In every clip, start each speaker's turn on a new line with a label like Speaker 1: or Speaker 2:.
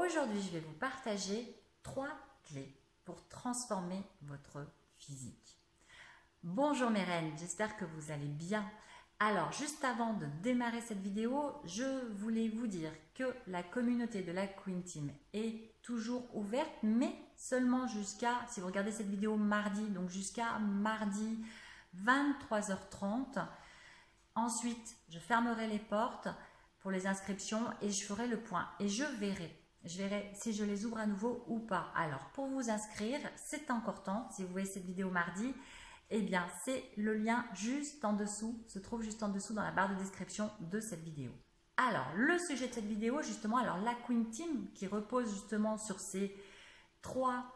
Speaker 1: Aujourd'hui, je vais vous partager 3 clés pour transformer votre physique. Bonjour mes reines, j'espère que vous allez bien. Alors, juste avant de démarrer cette vidéo, je voulais vous dire que la communauté de la Queen Team est toujours ouverte, mais seulement jusqu'à, si vous regardez cette vidéo mardi, donc jusqu'à mardi 23h30. Ensuite, je fermerai les portes pour les inscriptions et je ferai le point. Et je verrai si je les ouvre à nouveau ou pas. Alors, pour vous inscrire, c'est encore temps. Si vous voyez cette vidéo mardi, eh bien, c'est le lien juste en dessous, se trouve juste en dessous dans la barre de description de cette vidéo. Alors, le sujet de cette vidéo, justement, alors la Queen Team qui repose justement sur ces trois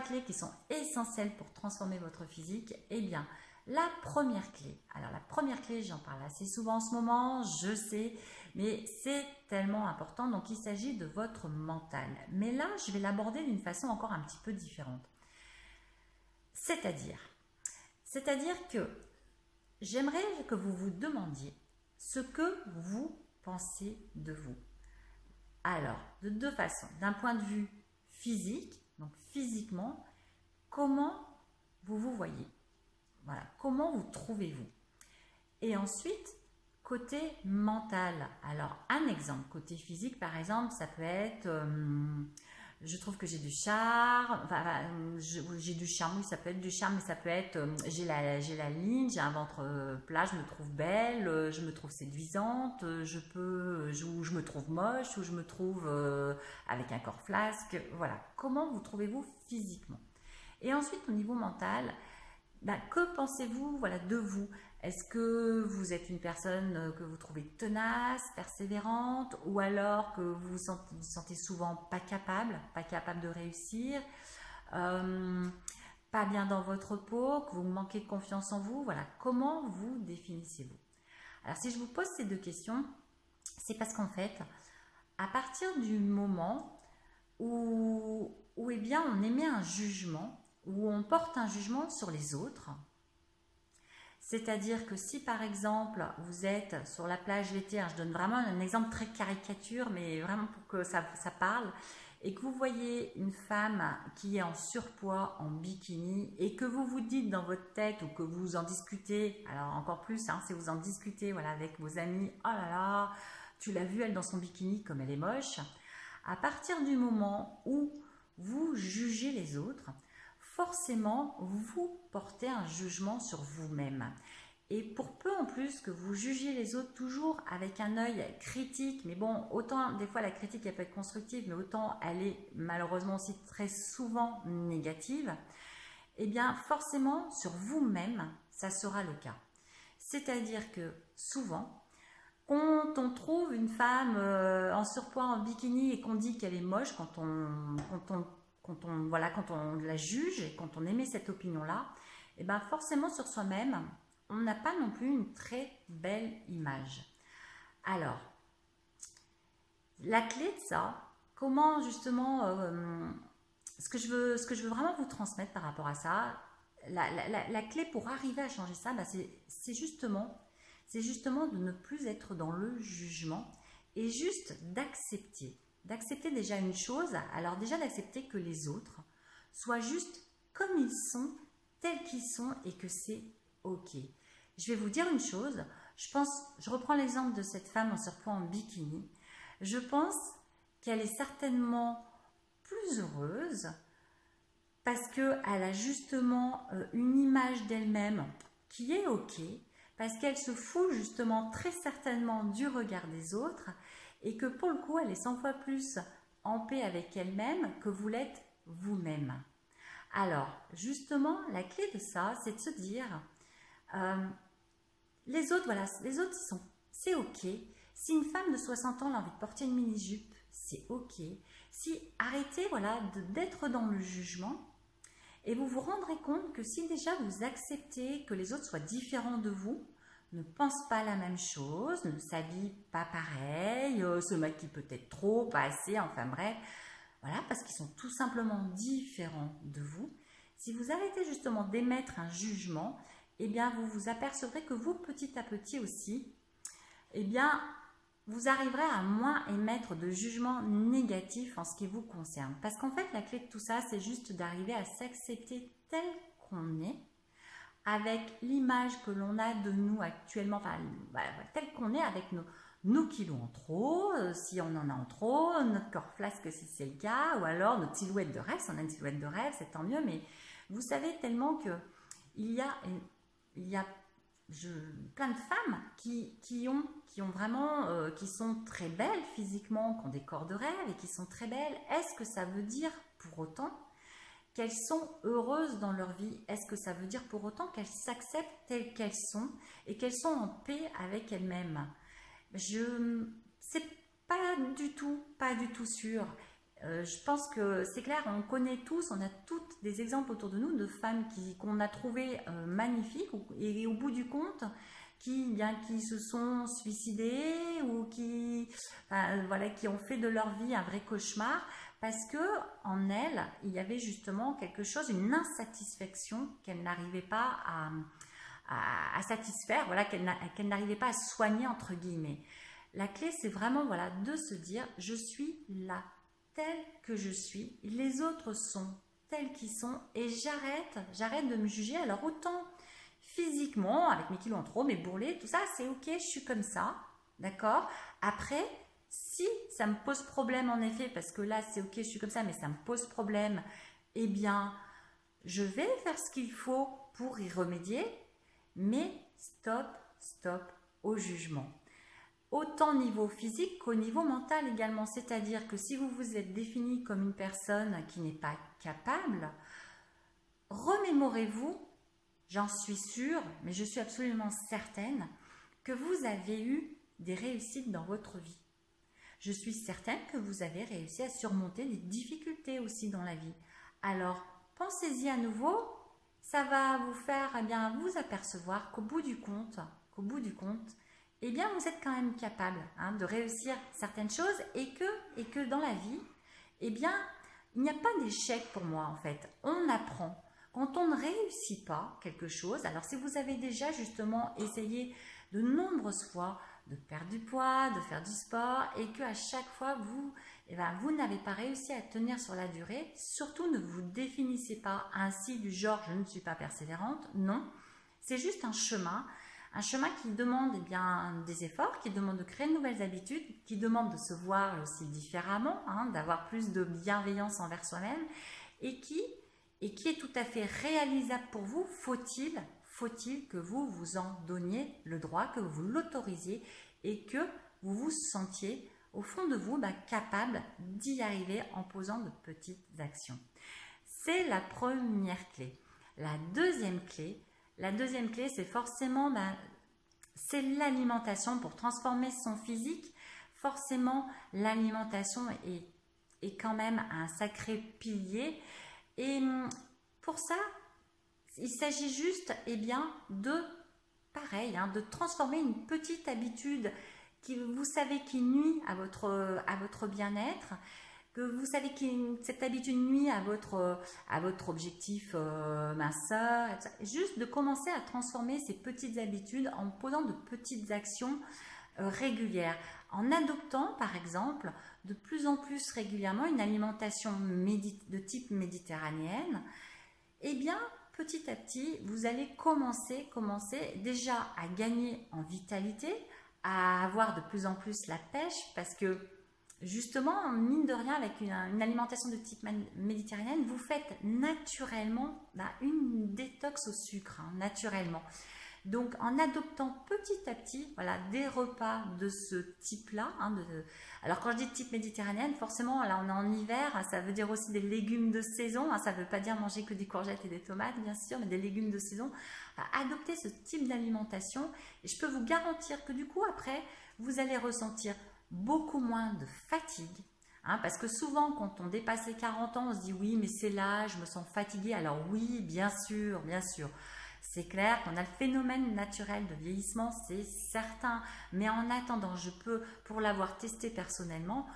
Speaker 1: clés qui sont essentielles pour transformer votre physique, eh bien, la première clé, alors la première clé, j'en parle assez souvent en ce moment, je sais, mais c'est tellement important, donc il s'agit de votre mental. Mais là, je vais l'aborder d'une façon encore un petit peu différente. C'est-à-dire que j'aimerais que vous vous demandiez ce que vous pensez de vous. Alors, de deux façons. D'un point de vue physique, donc physiquement, comment vous vous voyez? Voilà, comment vous trouvez-vous? Et ensuite, côté mental. Alors, un exemple, côté physique, par exemple, ça peut être, je trouve que j'ai du charme, j'ai du charme, oui, ça peut être du charme, mais ça peut être, j'ai la ligne, j'ai un ventre plat, je me trouve belle, je me trouve séduisante, je me trouve moche, ou je me trouve avec un corps flasque, voilà. Comment vous trouvez-vous physiquement? Et ensuite, au niveau mental, que pensez-vous de vous? Est-ce que vous êtes une personne que vous trouvez tenace, persévérante, ou alors que vous vous sentez souvent pas capable de réussir, pas bien dans votre peau, que vous manquez de confiance en vous? Voilà, comment vous définissez-vous? Alors si je vous pose ces deux questions, c'est parce qu'en fait, à partir du moment où eh bien, on émet un jugement, où on porte un jugement sur les autres, c'est-à-dire que si par exemple vous êtes sur la plage l'été, je donne vraiment un exemple très caricature, mais vraiment pour que ça parle, et que vous voyez une femme qui est en surpoids, en bikini, et que vous vous dites dans votre tête, ou que vous en discutez, alors encore plus, si vous en discutez avec vos amis, oh là là, tu l'as vue elle dans son bikini comme elle est moche, à partir du moment où vous jugez les autres, forcément, vous portez un jugement sur vous-même. Et pour peu en plus que vous jugiez les autres toujours avec un œil critique, mais bon, autant des fois la critique elle peut être constructive, mais autant elle est malheureusement aussi très souvent négative, eh bien forcément sur vous-même, ça sera le cas. C'est-à-dire que souvent, quand on trouve une femme en surpoids, en bikini, et qu'on dit qu'elle est moche, quand on la juge et quand on émet cette opinion-là, et bien forcément sur soi-même, on n'a pas non plus une très belle image. Alors, la clé de ça, comment justement, ce que je veux vraiment vous transmettre par rapport à ça, la clé pour arriver à changer ça, c'est justement de ne plus être dans le jugement et juste d'accepter déjà une chose, alors déjà d'accepter que les autres soient juste comme ils sont, tels qu'ils sont, et que c'est ok. Je vais vous dire une chose, je reprends l'exemple de cette femme en surpoids en bikini, je pense qu'elle est certainement plus heureuse parce qu'elle a justement une image d'elle-même qui est ok, parce qu'elle se fout justement très certainement du regard des autres, et que pour le coup, elle est 100 fois plus en paix avec elle-même que vous l'êtes vous-même. Alors, justement, la clé de ça, c'est de se dire, les autres, c'est ok. Si une femme de 60 ans a envie de porter une mini-jupe, c'est ok. Si arrêtez d'être dans le jugement, et vous vous rendrez compte que si déjà vous acceptez que les autres soient différents de vous, ne pensent pas la même chose, ne s'habillent pas pareil, se maquillent peut-être trop, pas assez, enfin bref, voilà, parce qu'ils sont tout simplement différents de vous. Si vous arrêtez justement d'émettre un jugement, eh bien vous vous apercevrez que vous, petit à petit aussi, eh bien vous arriverez à moins émettre de jugement négatif en ce qui vous concerne. Parce qu'en fait, la clé de tout ça, c'est juste d'arriver à s'accepter tel qu'on est, avec l'image que l'on a de nous actuellement, enfin, tel qu'on est avec nos kilos en trop, si on en a en trop, notre corps flasque si c'est le cas, ou alors notre silhouette de rêve. Si on a une silhouette de rêve, c'est tant mieux, mais vous savez tellement que il y a plein de femmes qui ont vraiment, qui sont très belles physiquement, qui ont des corps de rêve et qui sont très belles. Est-ce que ça veut dire pour autant qu'elles sont heureuses dans leur vie? Est-ce que ça veut dire pour autant qu'elles s'acceptent telles qu'elles sont et qu'elles sont en paix avec elles-mêmes? C'est pas du tout sûr. Je pense que c'est clair, on connaît tous, on a toutes des exemples autour de nous de femmes qu'on a trouvées magnifiques et au bout du compte, qui se sont suicidées ou qui ont fait de leur vie un vrai cauchemar parce que en elles, il y avait justement quelque chose, une insatisfaction qu'elles n'arrivaient pas à satisfaire, qu'elles n'arrivaient pas à soigner entre guillemets. La clé, c'est vraiment de se dire, je suis là, telle que je suis, les autres sont tels qu'ils sont et j'arrête de me juger. Alors autant physiquement, avec mes kilos en trop, mes bourrelets, tout ça, c'est ok, je suis comme ça, d'accord? Après, si ça me pose problème en effet, parce que là c'est ok, je suis comme ça, mais ça me pose problème, eh bien, je vais faire ce qu'il faut pour y remédier, mais stop au jugement. Autant au niveau physique qu'au niveau mental également. C'est-à-dire que si vous vous êtes défini comme une personne qui n'est pas capable, remémorez-vous, j'en suis sûre, mais je suis absolument certaine, que vous avez eu des réussites dans votre vie. Je suis certaine que vous avez réussi à surmonter des difficultés aussi dans la vie. Alors, pensez-y à nouveau, ça va vous faire vous apercevoir qu'au bout du compte, eh bien, vous êtes quand même capable de réussir certaines choses et que dans la vie, eh bien, il n'y a pas d'échec pour moi en fait. On apprend. Quand on ne réussit pas quelque chose, alors si vous avez déjà justement essayé de nombreuses fois de perdre du poids, de faire du sport et qu'à chaque fois vous n'avez pas réussi à tenir sur la durée, surtout ne vous définissez pas ainsi du genre je ne suis pas persévérante, non, c'est juste un chemin qui demande des efforts, qui demande de créer de nouvelles habitudes, qui demande de se voir aussi différemment, d'avoir plus de bienveillance envers soi-même et qui est tout à fait réalisable pour vous. Faut-il que vous vous en donniez le droit, que vous l'autorisiez et que vous vous sentiez au fond de vous capable d'y arriver en posant de petites actions. C'est la première clé. La deuxième clé, c'est forcément c'est l'alimentation. Pour transformer son physique, forcément l'alimentation est quand même un sacré pilier. Et pour ça, il s'agit juste de transformer une petite habitude qui, vous savez, qui nuit à votre bien-être, que vous savez que cette habitude nuit à votre objectif minceur, juste de commencer à transformer ces petites habitudes en posant de petites actions régulières, en adoptant par exemple de plus en plus régulièrement une alimentation de type méditerranéenne. Eh bien, petit à petit, vous allez commencer déjà à gagner en vitalité, à avoir de plus en plus la pêche, parce que justement, mine de rien, avec une alimentation de type méditerranéenne, vous faites naturellement une détox au sucre, naturellement. Donc, en adoptant petit à petit des repas de ce type-là, alors quand je dis type méditerranéenne, forcément, là on est en hiver, ça veut dire aussi des légumes de saison, ça ne veut pas dire manger que des courgettes et des tomates, bien sûr, mais des légumes de saison. Adoptez ce type d'alimentation et je peux vous garantir que du coup, après, vous allez ressentir beaucoup moins de fatigue. Parce que souvent, quand on dépasse les 40 ans, on se dit oui, mais c'est là, je me sens fatiguée. Alors oui, bien sûr. C'est clair qu'on a le phénomène naturel de vieillissement, c'est certain. Mais en attendant, je peux, pour l'avoir testé personnellement,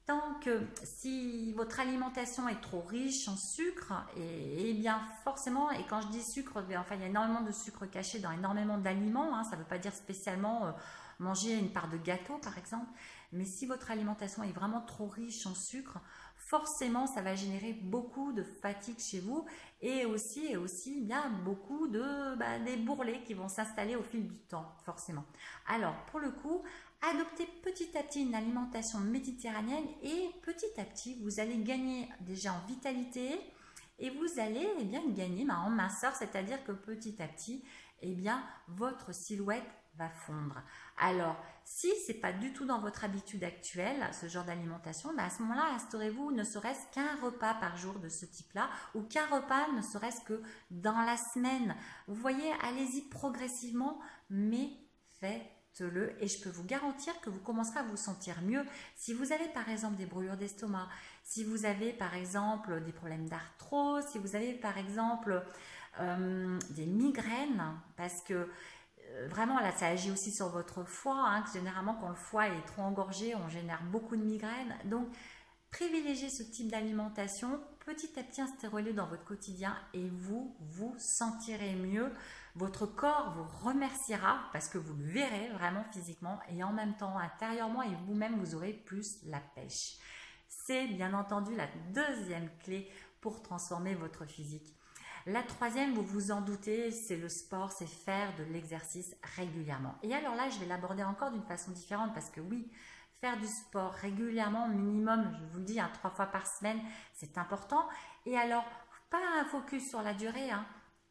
Speaker 1: tant que si votre alimentation est trop riche en sucre, et bien forcément, et quand je dis sucre, il y a énormément de sucre caché dans énormément d'aliments, ça ne veut pas dire spécialement manger une part de gâteau par exemple. Mais si votre alimentation est vraiment trop riche en sucre, forcément ça va générer beaucoup de fatigue chez vous et aussi bien beaucoup de des bourrelets qui vont s'installer au fil du temps, forcément. Alors pour le coup, adoptez petit à petit une alimentation méditerranéenne et petit à petit vous allez gagner déjà en vitalité et vous allez gagner en minceur, c'est-à-dire que petit à petit votre silhouette va fondre. Alors, si ce n'est pas du tout dans votre habitude actuelle, ce genre d'alimentation, à ce moment-là, instaurez-vous ne serait-ce qu'un repas par jour de ce type-là ou qu'un repas ne serait-ce que dans la semaine. Vous voyez, allez-y progressivement, mais faites-le et je peux vous garantir que vous commencerez à vous sentir mieux. Si vous avez par exemple des brûlures d'estomac, si vous avez par exemple des problèmes d'arthrose, si vous avez par exemple des migraines, parce que vraiment là ça agit aussi sur votre foie, généralement quand le foie est trop engorgé on génère beaucoup de migraines, donc privilégiez ce type d'alimentation, petit à petit instaurez-le dans votre quotidien et vous vous sentirez mieux, votre corps vous remerciera parce que vous le verrez vraiment physiquement et en même temps intérieurement et vous-même vous aurez plus la pêche. C'est bien entendu la deuxième clé pour transformer votre physique. La troisième, vous vous en doutez, c'est le sport, c'est faire de l'exercice régulièrement. Et alors là, je vais l'aborder encore d'une façon différente parce que oui, faire du sport régulièrement, minimum, je vous le dis, 3 fois par semaine, c'est important. Et alors, pas un focus sur la durée,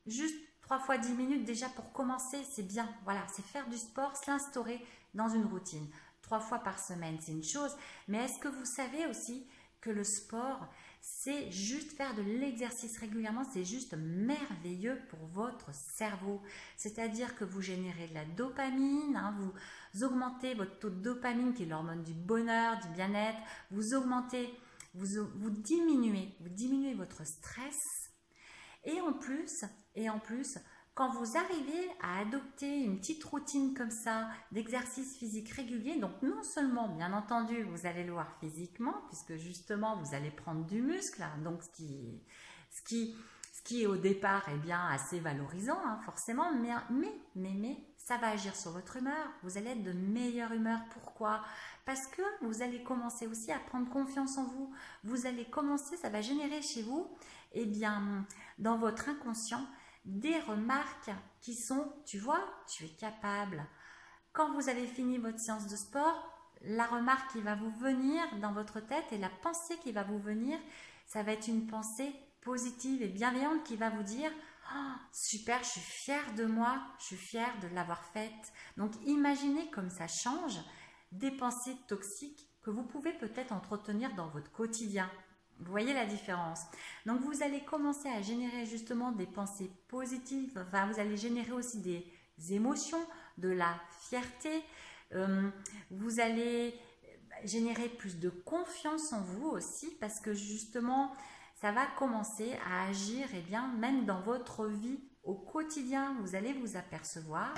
Speaker 1: juste 3 fois 10 minutes déjà pour commencer, c'est bien. Voilà, c'est faire du sport, se l'instaurer dans une routine. 3 fois par semaine, c'est une chose. Mais est-ce que vous savez aussi que le sport, c'est juste faire de l'exercice régulièrement, c'est juste merveilleux pour votre cerveau. C'est-à-dire que vous générez de la dopamine, vous augmentez votre taux de dopamine qui est l'hormone du bonheur, du bien-être, vous augmentez, vous diminuez votre stress et en plus, quand vous arrivez à adopter une petite routine comme ça d'exercice physique régulier, donc non seulement, bien entendu, vous allez le voir physiquement, puisque justement, vous allez prendre du muscle, donc ce qui est au départ assez valorisant, forcément, mais ça va agir sur votre humeur, vous allez être de meilleure humeur. Pourquoi? Parce que vous allez commencer aussi à prendre confiance en vous, vous allez commencer, ça va générer chez vous, dans votre inconscient, des remarques qui sont, tu vois, tu es capable. Quand vous avez fini votre séance de sport, la remarque qui va vous venir dans votre tête et la pensée qui va vous venir, ça va être une pensée positive et bienveillante qui va vous dire oh, super, je suis fière de moi, je suis fière de l'avoir faite. Donc imaginez comme ça change des pensées toxiques que vous pouvez peut-être entretenir dans votre quotidien. Vous voyez la différence. Donc, vous allez commencer à générer justement des pensées positives. Vous allez générer aussi des émotions, de la fierté. Vous allez générer plus de confiance en vous aussi parce que justement, ça va commencer à agir même dans votre vie au quotidien. Vous allez vous apercevoir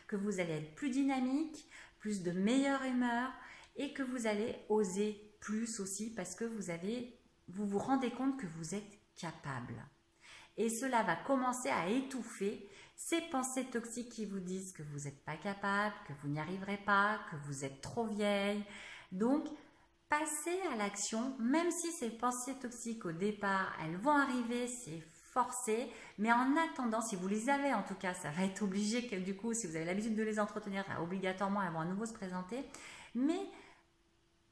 Speaker 1: que vous allez être plus dynamique, plus de meilleure humeur et que vous allez oser plus aussi parce que vous vous rendez compte que vous êtes capable. Et cela va commencer à étouffer ces pensées toxiques qui vous disent que vous n'êtes pas capable, que vous n'y arriverez pas, que vous êtes trop vieille. Donc, passez à l'action, même si ces pensées toxiques au départ, elles vont arriver, c'est forcé. Mais en attendant, si vous les avez en tout cas, ça va être obligé que du coup, si vous avez l'habitude de les entretenir, obligatoirement, elles vont à nouveau se présenter. Mais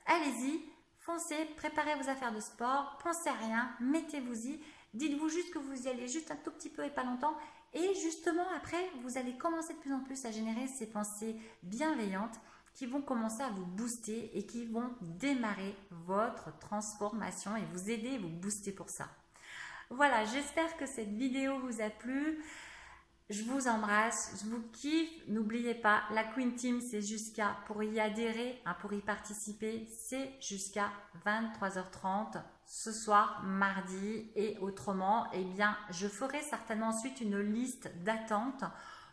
Speaker 1: allez-y. Foncez, préparez vos affaires de sport, pensez à rien, mettez-vous-y, dites-vous juste que vous y allez juste un tout petit peu et pas longtemps et justement après vous allez commencer de plus en plus à générer ces pensées bienveillantes qui vont commencer à vous booster et qui vont démarrer votre transformation et vous aider, vous booster pour ça. Voilà, j'espère que cette vidéo vous a plu. Je vous embrasse, je vous kiffe. N'oubliez pas, la Queen Team, c'est pour y adhérer, pour y participer, c'est jusqu'à 23h30 ce soir, mardi. Et autrement, je ferai certainement ensuite une liste d'attente.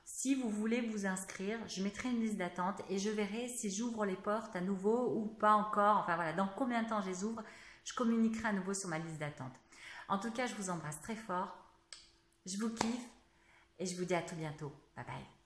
Speaker 1: Si vous voulez vous inscrire, je mettrai une liste d'attente et je verrai si j'ouvre les portes à nouveau ou pas encore. Enfin voilà, dans combien de temps je les ouvre, je communiquerai à nouveau sur ma liste d'attente. En tout cas, je vous embrasse très fort. Je vous kiffe. Et je vous dis à tout bientôt. Bye bye.